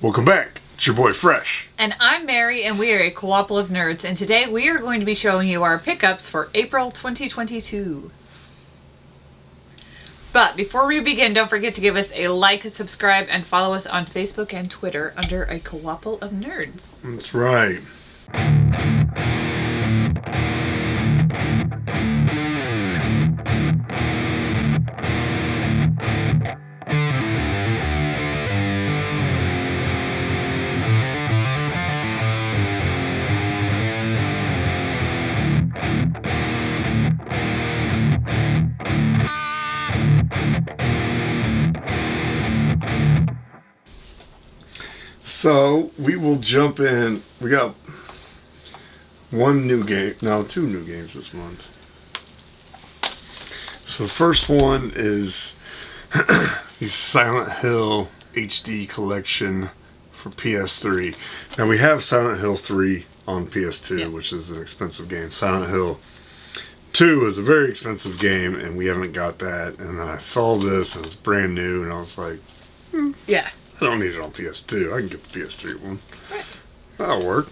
Welcome back. It's your boy Fresh. And I'm Mary, and we are a Co-ople of nerds, and today we are going to be showing you our pickups for April 2022. But before we begin, don't forget to give us a like, subscribe, and follow us on Facebook and Twitter under a Co-ople of nerds. That's right. So we will jump in. We got one new game, no, two new games this month. So the first one is the Silent Hill HD collection for PS3. Now we have Silent Hill 3 on PS2, which is an expensive game. Silent Hill 2 is a very expensive game, and we haven't got that. And then I saw this, and it's brand new, and I was like, yeah. I don't need it on PS2. I can get the PS3 one. Right. That'll work.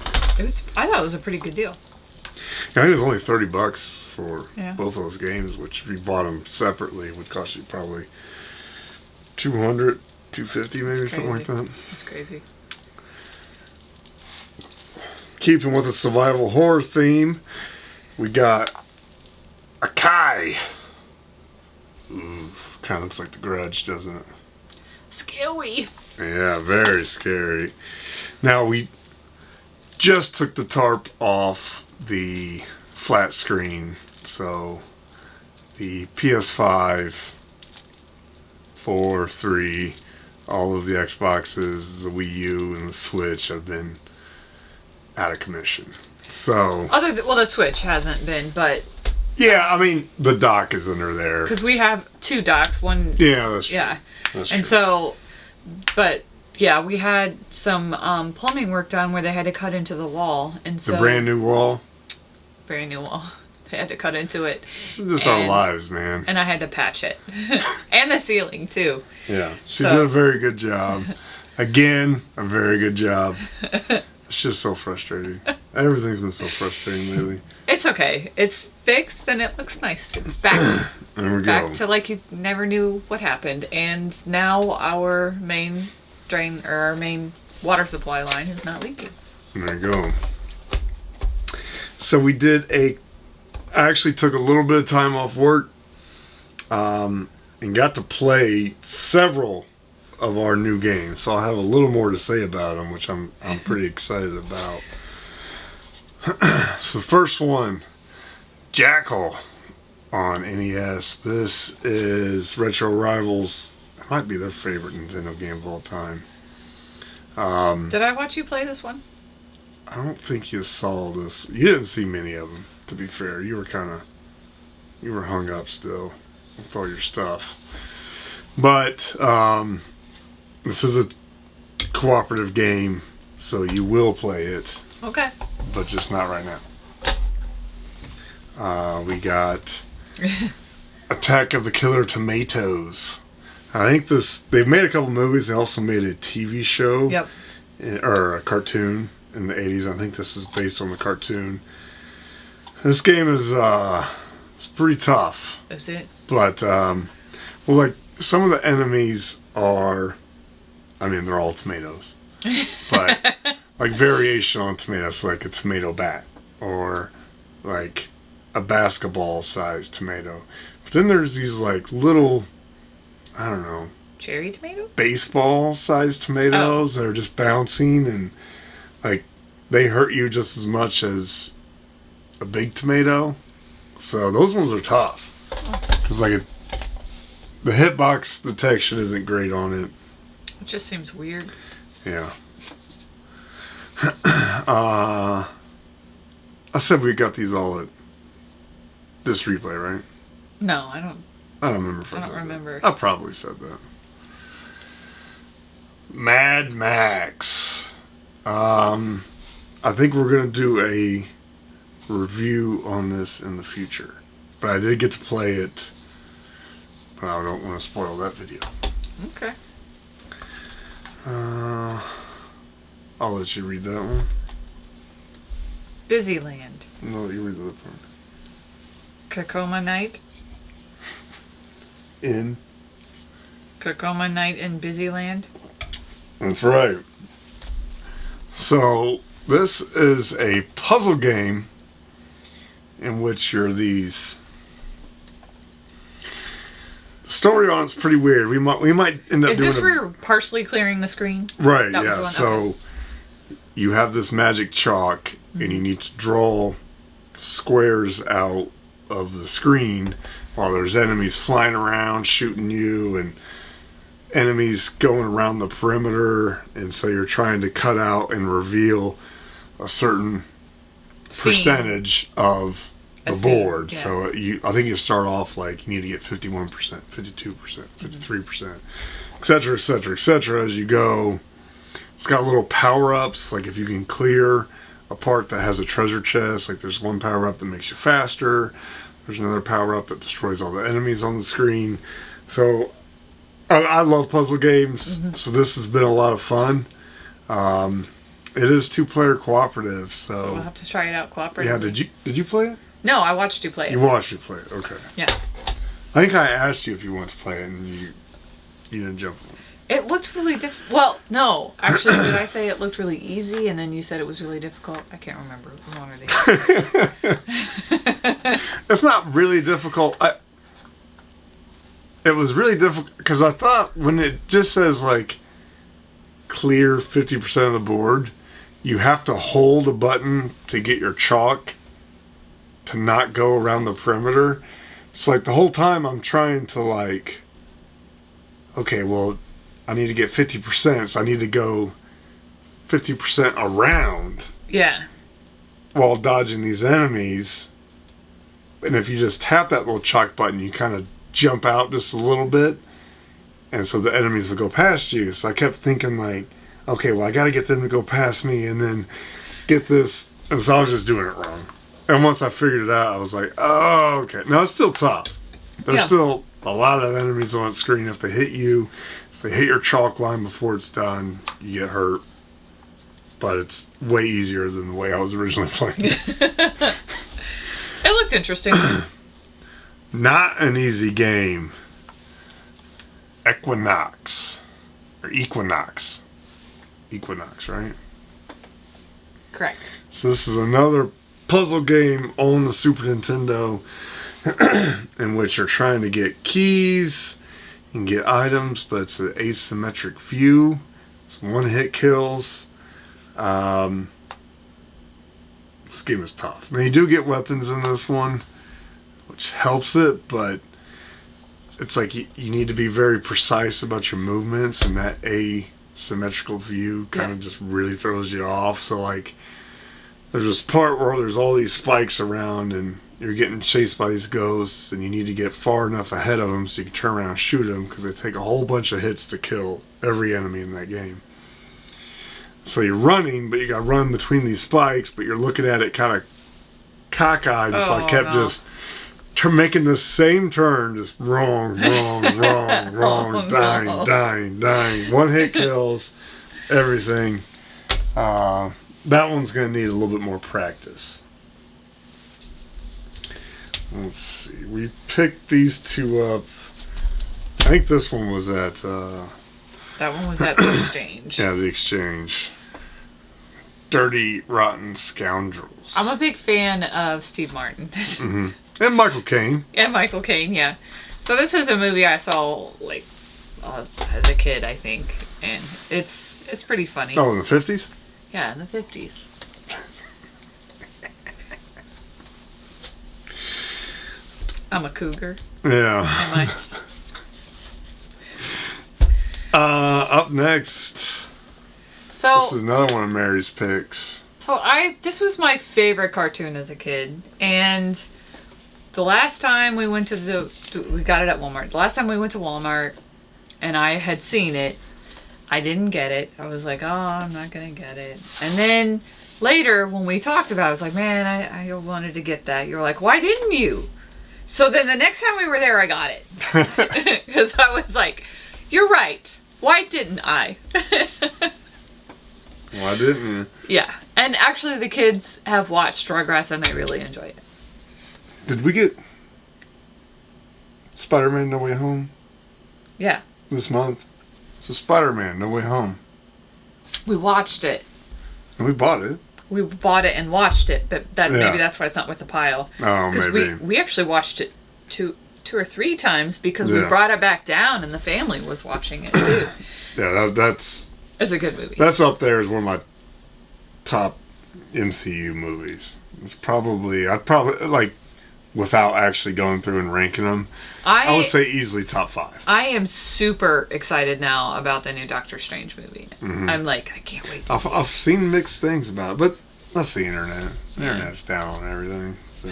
I thought it was a pretty good deal. Yeah, I think it was only $30 for both of those games, which if you bought them separately would cost you probably $200, $250 maybe, something like that. That's crazy. Keeping with the survival horror theme, we got a Kai. Ooh, kind of looks like The Grudge, doesn't it? Scary. Yeah, very scary. Now, we just took the tarp off the flat screen, so the PS5, 4, 3, all of the Xboxes, the Wii U, and the Switch have been out of commission. So, The Switch hasn't been, but yeah, I mean, the dock is under there. because we have two docks, one. Yeah, that's true. Yeah, that's and true. so, but yeah, we had some plumbing work done where they had to cut into the wall, and so The brand new wall. brand new wall. They had to cut into it. This is just our lives, man. And I had to patch it, and the ceiling too. Yeah, she did a very good job. Again, a very good job. It's just so frustrating. Everything's been so frustrating lately. It's okay. It's fixed and it looks nice. It's back. There we go. Back to like you never knew what happened. And now our main drain or our main water supply line is not leaking. There you go. So we did I actually took a little bit of time off work and got to play several of our new games. So I'll have a little more to say about them, which I'm pretty excited about. So the first one, Jackal on NES. This is Retro Rivals. It might be their favorite Nintendo game of all time. Did I watch you play this one? I don't think you saw this. You didn't see many of them, to be fair. You were hung up still with all your stuff. But this is a cooperative game, so you will play it. Okay. But just not right now. We got Attack of the Killer Tomatoes. I think they've made a couple movies. They also made a TV show. Yep. Or a cartoon in the 80s. I think this is based on the cartoon. This game is it's pretty tough. Is it? But, like, some of the enemies are, they're all tomatoes. But, like, variation on tomatoes, like a tomato bat. Or, like, a basketball-sized tomato. But then there's these, like, little, I don't know. Cherry tomato? Baseball-sized tomatoes that are just bouncing and, like, they hurt you just as much as a big tomato. So those ones are tough. Because, like, the hitbox detection isn't great on it. It just seems weird. Yeah. I said we got these all at this replay, right? No, I don't. I don't remember if I don't said remember. that. I probably said that. Mad Max. I think we're going to do a review on this in the future. But I did get to play it. But I don't want to spoil that video. Okay. I'll let you read that one. Busyland. No, you read the other part. Kakoma Night. In. Kakoma Night in Busyland. That's right. So, this is a puzzle game in which you're these. The story on it's pretty weird. We might end up. Is this where you're partially clearing the screen? Right. That was Yeah. the one? So Okay. you have this magic chalk, and you need to draw squares out of the screen while there's enemies flying around shooting you and enemies going around the perimeter, and so you're trying to cut out and reveal a certain percentage of the board. Yeah. So I think you start off like you need to get 51%, 52%, 53%, etc., etc., etc. as you go. It's got little power-ups, like if you can clear a part that has a treasure chest, like there's one power-up that makes you faster. There's another power-up that destroys all the enemies on the screen. So I love puzzle games, so this has been a lot of fun. It is 2-player cooperative, So we'll have to try it out cooperatively. yeah. Did you play it? No, I watched you play it. You watched me play it. Okay. Yeah. I think I asked you if you wanted to play it, and you didn't jump on it. It looked really difficult. Well, no. Actually, did I say it looked really easy and then you said it was really difficult? I can't remember. One or the other. It's not really difficult. It was really difficult because I thought when it just says like clear 50% of the board, you have to hold a button to get your chalk to not go around the perimeter. It's like the whole time I'm trying to like, okay, well, I need to get 50%, so I need to go 50% around Yeah. while dodging these enemies. And if you just tap that little chalk button, you kind of jump out just a little bit, and so the enemies will go past you. So I kept thinking like, okay, well, I got to get them to go past me and then get this. And so I was just doing it wrong. And once I figured it out, I was like, oh, okay. Now it's still tough. There's still a lot of enemies on the screen. If they hit you, if they hit your chalk line before it's done, you get hurt. But it's way easier than the way I was originally playing it. It looked interesting. Not an easy game. Equinox. Or Equinox. Equinox, right? Correct. So this is another puzzle game on the Super Nintendo in which you're trying to get keys and get items, but it's an asymmetric view. It's one-hit kills. This game is tough. Now you do get weapons in this one, which helps it, but it's like you need to be very precise about your movements, and that asymmetrical view kind of just really throws you off. So like there's this part where there's all these spikes around and you're getting chased by these ghosts, and you need to get far enough ahead of them so you can turn around and shoot them, because they take a whole bunch of hits to kill every enemy in that game. So you're running, but you got to run between these spikes, but you're looking at it kind of cockeyed. So I kept just making the same turn, just wrong, dying. One hit kills, everything. That one's going to need a little bit more practice. Let's see. We picked these two up. I think this one was at... that one was at the exchange. Yeah, the exchange. Dirty, Rotten Scoundrels. I'm a big fan of Steve Martin. Mm-hmm. And Michael Caine. And Michael Caine, yeah. So this was a movie I saw like as a kid, I think, and it's pretty funny. Oh, in the 50s? Yeah, in the 50s. I'm a cougar. Yeah. Am I? Up next. So This is another one of Mary's picks. So this was my favorite cartoon as a kid, and the last time we went we got it at Walmart. The last time we went to Walmart, and I had seen it, I didn't get it. I was like, oh, I'm not gonna get it. And then later, when we talked about it, I was like, man, I wanted to get that. You're like, why didn't you? So then the next time we were there, I got it. Because I was like, you're right. Why didn't I? Why didn't you? Yeah. And actually, the kids have watched Rugrats and they really enjoy it. Did we get Spider-Man No Way Home Yeah. this month? So Spider-Man No Way Home. We watched it. And we bought it. We bought it and watched it, but Yeah. maybe that's why it's not with the pile. Oh, Because maybe. we actually watched it two or three times because we Yeah. brought it back down and the family was watching it too. Yeah, that's It's a good movie. That's up there as one of my top MCU movies. I'd probably, like, without actually going through and ranking them, I would say easily top 5. I am super excited now about the new Doctor Strange movie. Mm-hmm. I'm like, I can't wait to see I've seen mixed things about it, but that's the internet. The internet's down on everything. So,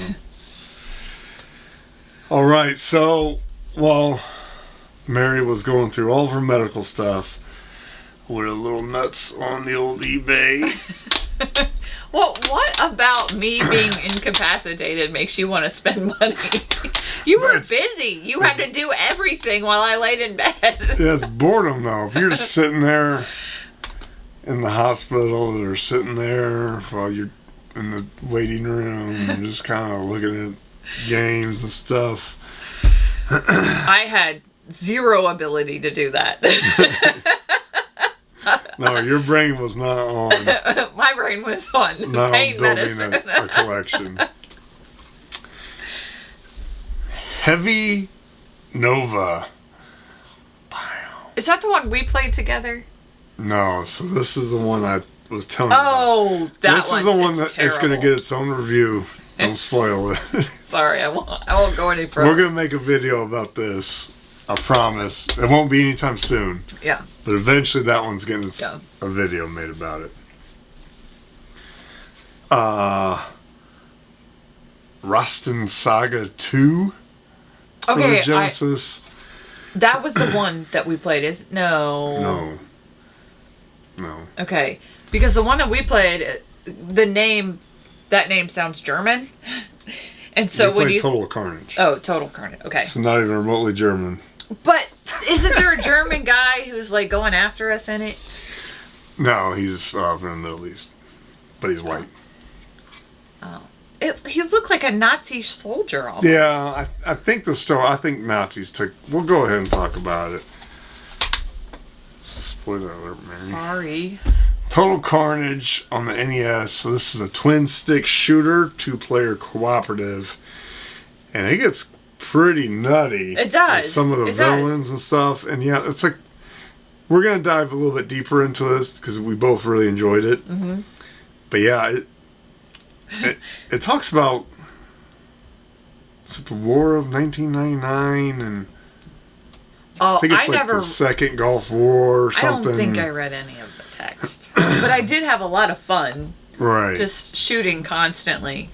all right. So while Mary was going through all of her medical stuff, we're a little nuts on the old eBay. Well, what about me being incapacitated makes you want to spend money? You were busy. You had to do everything while I laid in bed. Yeah, it's boredom though. If you're just sitting there in the hospital or sitting there while you're in the waiting room and just kind of looking at games and stuff. I had zero ability to do that. No, your brain was not on. My brain was on Not pain on building medicine. a collection. Heavy Nova. Is that the one we played together? No, so this is the one I was telling you about. Oh, that This one. is the one It's that it's going to terrible. get its own review. Don't It's- spoil it. Sorry, I won't go any further. We're going to make a video about this. I promise. It won't be anytime soon. Yeah. But eventually that one's getting Yeah. a video made about it. Rustin Saga 2 for the Okay, Genesis. that was the one that we played. No. No. Okay, because the one that we played, that name sounds German, and so We when played you Total Carnage. Total Carnage. Okay, It's not even remotely German. but isn't there a German guy who's like going after us in it? No, he's from the Middle East. But he's white. He looked like a Nazi soldier almost. Yeah, I think I think Nazis took... We'll go ahead and talk about it. Spoiler alert, Mary. Sorry. Total Carnage on the NES. So this is a twin-stick shooter, 2-player cooperative. And it gets pretty nutty. It does. With some of the It does. villains and stuff. And yeah, it's like... We're going to dive a little bit deeper into this because we both really enjoyed it. Mm-hmm. But yeah, it talks about... Is it the War of 1999? And Oh, I think it's I like never. the Second Gulf War or I something. don't think I read any of the text, but I did have a lot of fun Right. just shooting constantly.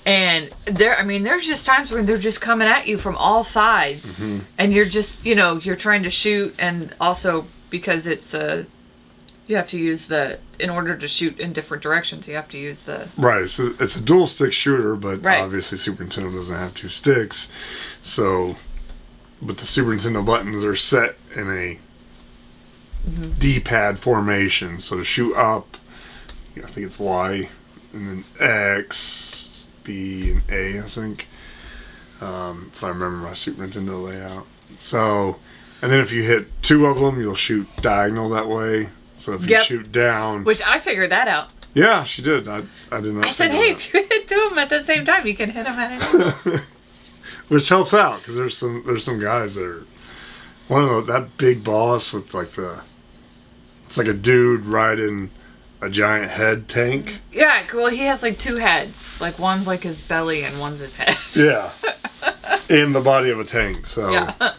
And there's just times when they're just coming at you from all sides, Mm-hmm. and you're just, you're trying to shoot, and also because it's you have to use in order to shoot in different directions, you have to use the. Right, so it's a dual stick shooter, but Right. obviously Super Nintendo doesn't have 2 sticks. So, but the Super Nintendo buttons are set in a D-pad formation. So to shoot up, I think it's Y, and then X, B, and A, I think. If I remember my Super Nintendo layout. So, and then if you hit 2 of them, you'll shoot diagonal that way. So if you Yep. shoot down... Which I figured that out. Yeah, she did. I did not. I said, figure hey, that if you hit 2 of them at the same time, you can hit them at an angle. Which helps out because there's some guys that are that big boss with like it's like a dude riding a giant head tank. Yeah, well, he has like 2 heads. Like one's like his belly and one's his head. Yeah, in the body of a tank. So Yeah.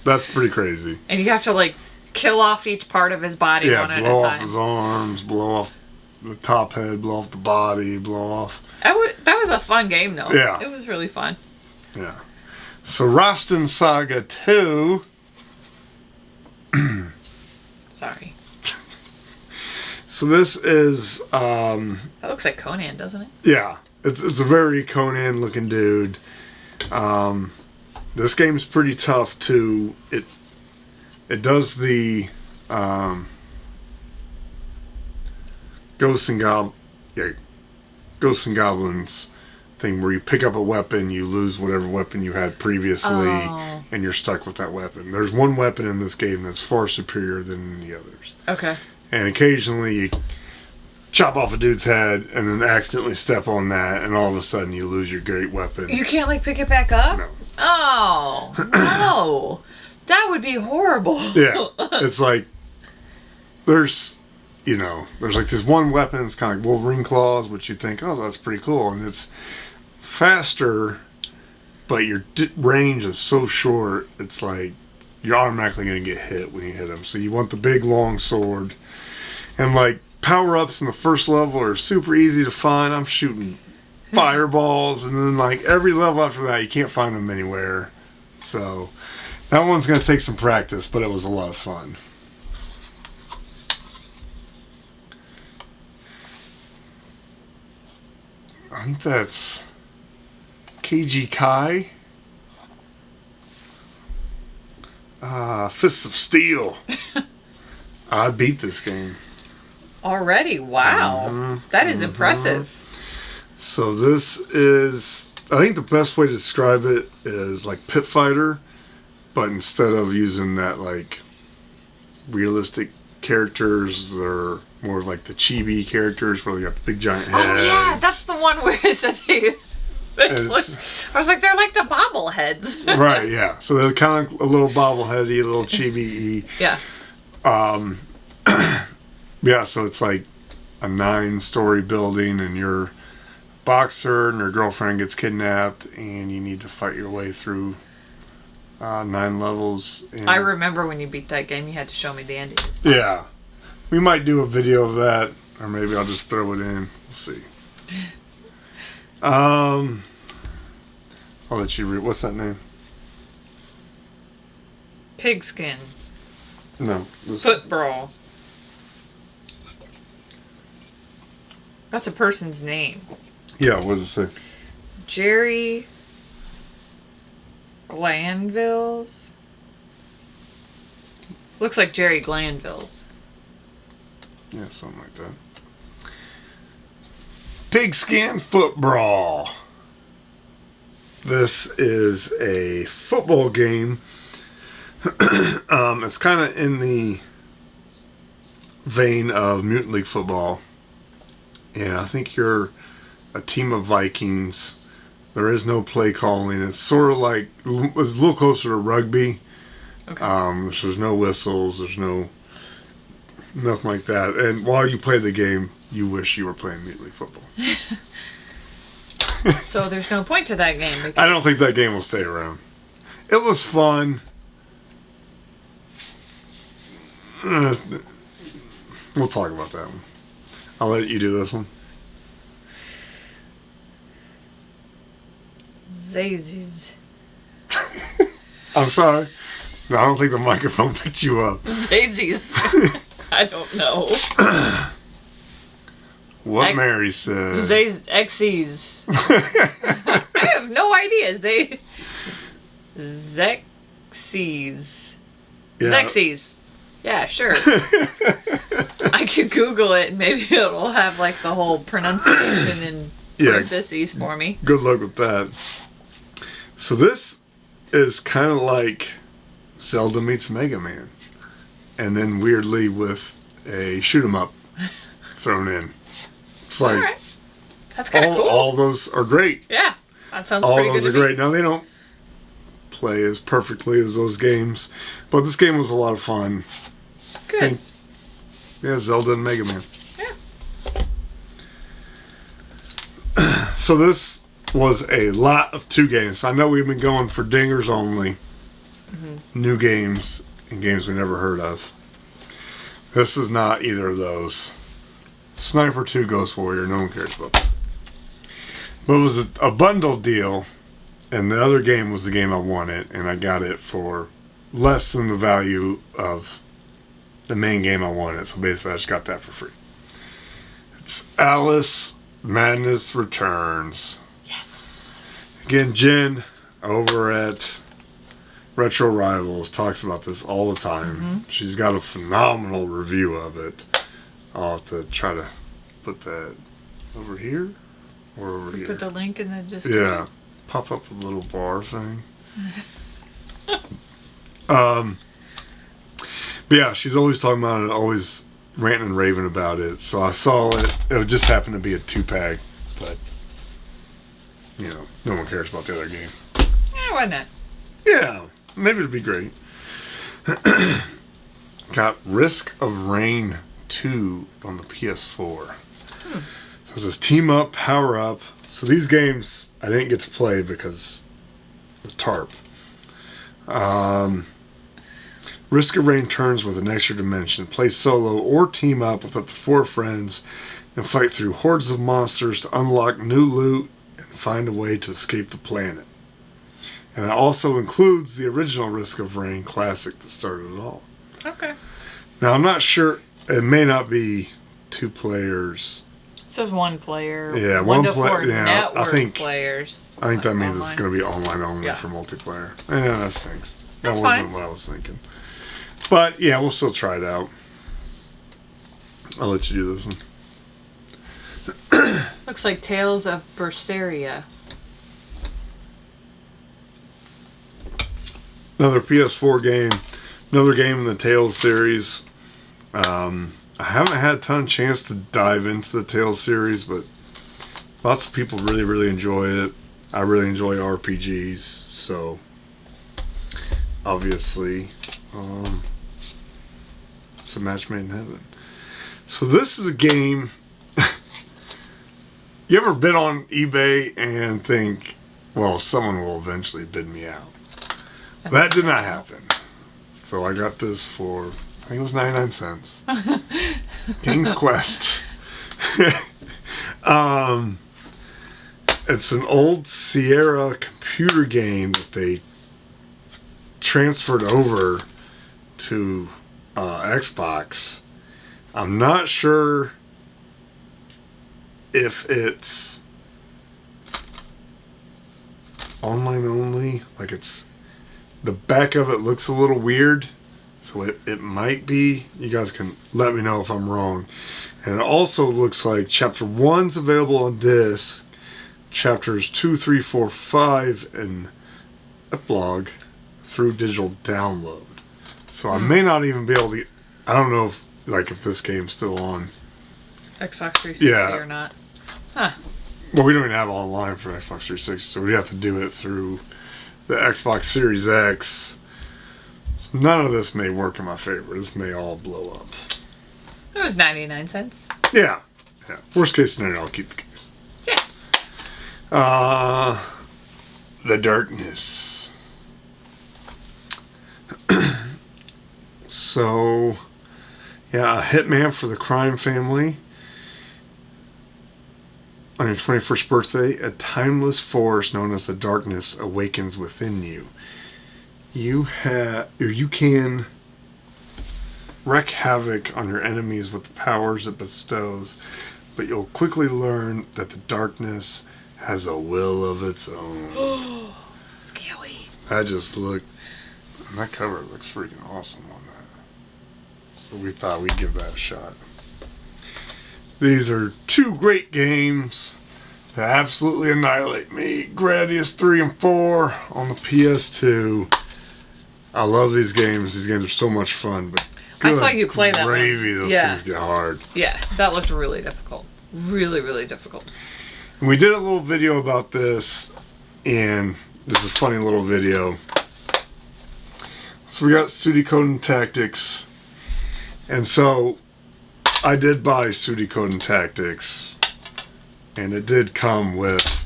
that's pretty crazy. And you have to like kill off each part of his body one Yeah, at blow a off time. his arms, blow off the top head, blow off the body, blow off. That was a fun game though. Yeah. It was really fun. Yeah. So Rustin Saga 2. Sorry. So this is That looks like Conan, doesn't it? yeah, it's a very Conan looking dude. This game's pretty tough too. it does the Ghosts and Goblins thing where you pick up a weapon, you lose whatever weapon you had previously, and you're stuck with that weapon. There's one weapon in this game that's far superior than the others. Okay. And occasionally you chop off a dude's head and then accidentally step on that, and all of a sudden you lose your great weapon. You can't, like, pick it back up? No. Oh, no. That would be horrible. Yeah. It's like, there's like this one weapon, it's kind of like Wolverine claws, which you think, oh, that's pretty cool. And it's faster, but your range is so short, it's like you're automatically going to get hit when you hit them. So you want the big, long sword. And, like, power-ups in the first level are super easy to find. I'm shooting fireballs, and then, like, every level after that, you can't find them anywhere. So that one's going to take some practice, but it was a lot of fun. I think that's KG Kai. Fists of Steel. I beat this game. Already? Wow. That is impressive. So this is, I think the best way to describe it is like Pit Fighter, but instead of using that, like, realistic characters, they're more of like the chibi characters where they got the big giant heads. Oh, yeah. That's the one where it says I was like, they're like the bobbleheads. Right, yeah. So they're kind of a little bobbleheady, a little chibi-y. Yeah. Yeah, so it's like a 9-story building, and you're a boxer, and your girlfriend gets kidnapped, and you need to fight your way through 9 levels. And I remember when you beat that game, you had to show me the ending. yeah. We might do a video of that, or maybe I'll just throw it in. We'll see. I'll let you read. What's that name? Pigskin. No. Foot Brawl. That's a person's name. Yeah, what does it say? Jerry Glanville's. Looks like Jerry Glanville's. Yeah, something like that. Pigskin Foot Brawl. This is a football game. It's kind of in the vein of Mutant League Football. And I think you're a team of Vikings. There is no play calling. It's sort of like, it's a little closer to rugby. Okay. There's no whistles. There's nothing like that. And while you play the game, you wish you were playing Mutant League Football. So there's no point to that game. I don't think that game will stay around. It was fun. We'll talk about that one. I'll let you do this one. Zazies. I'm sorry. No, I don't think the microphone picked you up. Zazies. I don't know. What Mary said. Xyz. I have no idea. Zexies. Yeah. Zexies. Yeah, sure. I could Google it and maybe it'll have like the whole pronunciation in parentheses for me. Good luck with that. So this is kind of like Zelda meets Mega Man. And then weirdly with a shoot 'em up thrown in. It's like, all right. That's kind of cool. All those are great. Yeah, that sounds all pretty good. All those are great. Now they don't play as perfectly as those games, but this game was a lot of fun. Good. Yeah, Zelda and Mega Man. Yeah. So this was a lot of 2 games. I know we've been going for dingers only. New games and games we never heard of. This is not either of those. Sniper 2 Ghost Warrior, no one cares about that. But it was a bundle deal, and the other game was the game I wanted, and I got it for less than the value of the main game I wanted. So basically I just got that for free. It's Alice Madness Returns. Yes. Again, Jen over at Retro Rivals talks about this all the time. Mm-hmm. She's got a phenomenal review of it. I'll have to try to put that over here or over here. Put the link in the description. Yeah. Pop up a little bar thing. But yeah, she's always talking about it, always ranting and raving about it. So I saw it. It just happened to be a 2-pack, but you know, no one cares about the other game. Why not? Yeah, maybe it'd be great. Got Risk of Rain 2 on the PS4. So it says Team Up, Power Up. So these games I didn't get to play because the tarp. Risk of Rain turns with an extra dimension. Play solo or team up with up to 4 friends and fight through hordes of monsters to unlock new loot and find a way to escape the planet. And it also includes the original Risk of Rain classic that started it all. Okay. Now, I'm not sure. It may not be 2 players. It says 1 player. Yeah, 1 to 4 yeah, network players. I think that means online. it's going to be online only Yeah. for multiplayer. Yeah, that stinks. That's That wasn't fine. what I was thinking. But, yeah, we'll still try it out. I'll let you do this one. Looks like Tales of Berseria. Another PS4 game. Another game in the Tales series. I haven't had a ton of chance to dive into the Tales series, but lots of people really, really enjoy it. I really enjoy RPGs, so obviously it's a match made in heaven. So this is a game. You ever bid on eBay and think, well, someone will eventually bid me out? That did not happen. So I got this for, I think it was 99 cents. King's Quest. It's an old Sierra computer game that they transferred over to Xbox. I'm not sure if it's online only. Like, it's the back of it looks a little weird, so it might be. You guys can let me know if I'm wrong. And it also looks like chapter 1's available on disc, chapters 2, 3, 4, 5 and epilogue through digital download. So I may not even be able to. I don't know if this game's still on Xbox 360 or not. Huh. Well, we don't even have it online for Xbox 360, so we have to do it through the Xbox Series X. So none of this may work in my favor. This may all blow up. It was 99 cents. Yeah. Worst case scenario, I'll keep the case. Yeah. The Darkness. So, yeah, a hitman for the crime family. On your 21st birthday, a timeless force known as the Darkness awakens within you. You can wreak havoc on your enemies with the powers it bestows, but you'll quickly learn that the Darkness has a will of its own. Scary. That cover looks freaking awesome on that. So we thought we'd give that a shot. These are 2 great games that absolutely annihilate me. Gradius 3 and 4 on the PS2. I love these games. These games are so much fun. But I saw you play that one. Gravy, those things get hard. Yeah, that looked really difficult. Really, really difficult. And we did a little video about this, and this is a funny little video. So we got Suikoden Tactics, and so I did buy Suikoden Tactics, and it did come with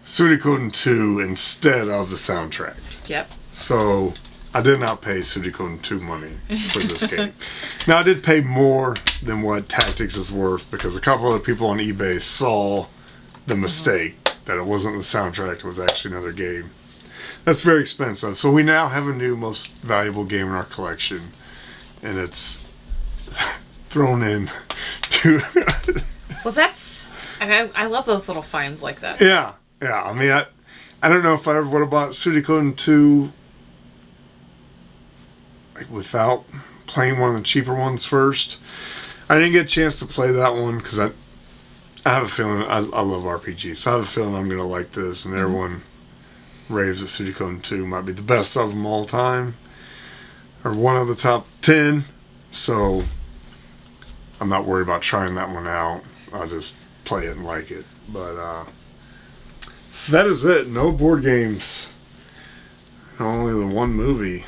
Suikoden 2 instead of the soundtrack. Yep. So I did not pay Suikoden 2 money for this game. Now I did pay more than what Tactics is worth because a couple of people on eBay saw the mistake that it wasn't the soundtrack, it was actually another game. That's very expensive. So we now have a new most valuable game in our collection, and it's thrown in to Well, I love those little finds like that. yeah. I mean, I don't know if I ever would have bought Suikoden 2 like without playing one of the cheaper ones first. I didn't get a chance to play that one because I have a feeling I love RPGs, so I have a feeling I'm gonna like this. And everyone raves that Suikoden 2 might be the best of them all time, or one of the top 10. So I'm not worried about trying that one out. I'll just play it and like it. But so that is it. No board games. Only the one movie.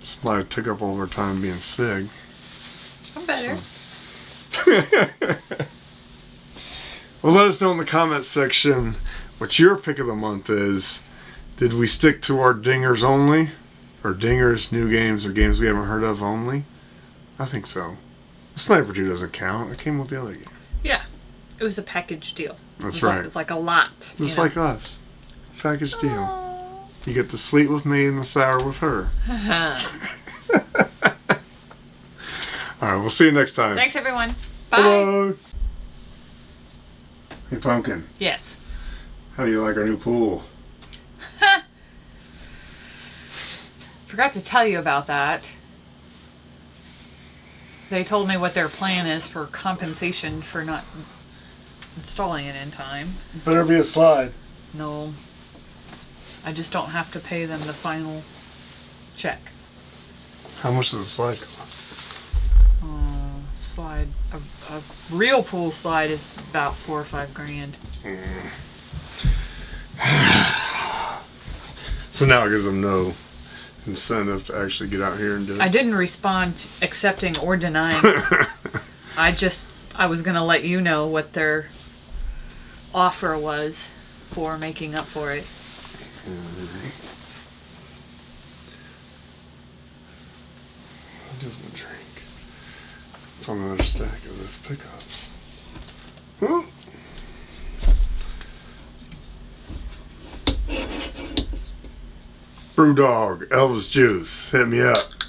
Somebody took up all of our time being sick. I'm better. So. Well, let us know in the comments section what your pick of the month is. Did we stick to our dingers only? Or dingers, new games, or games we haven't heard of only? I think so. Sniper 2 doesn't count. It came with the other game. Yeah. It was a package deal. That's right. It's like a lot. Just like us. Package deal. You get the sweet with me and the sour with her. Alright, we'll see you next time. Thanks, everyone. Bye. Bye. Hey, Pumpkin. Yes. How do you like our new pool? Forgot to tell you about that. They told me what their plan is for compensation for not installing it in time. Better be a slide. No. I just don't have to pay them the final check. How much does a slide cost? Slide. A real pool slide is about $4 or $5 grand. So now it gives them no incentive to actually get out here and do it. I didn't respond accepting or denying. I was going to let you know what their offer was for making up for it. I'll give them a drink. It's on another stack of this pickups. Huh? Brewdog, Elvis Juice, hit me up.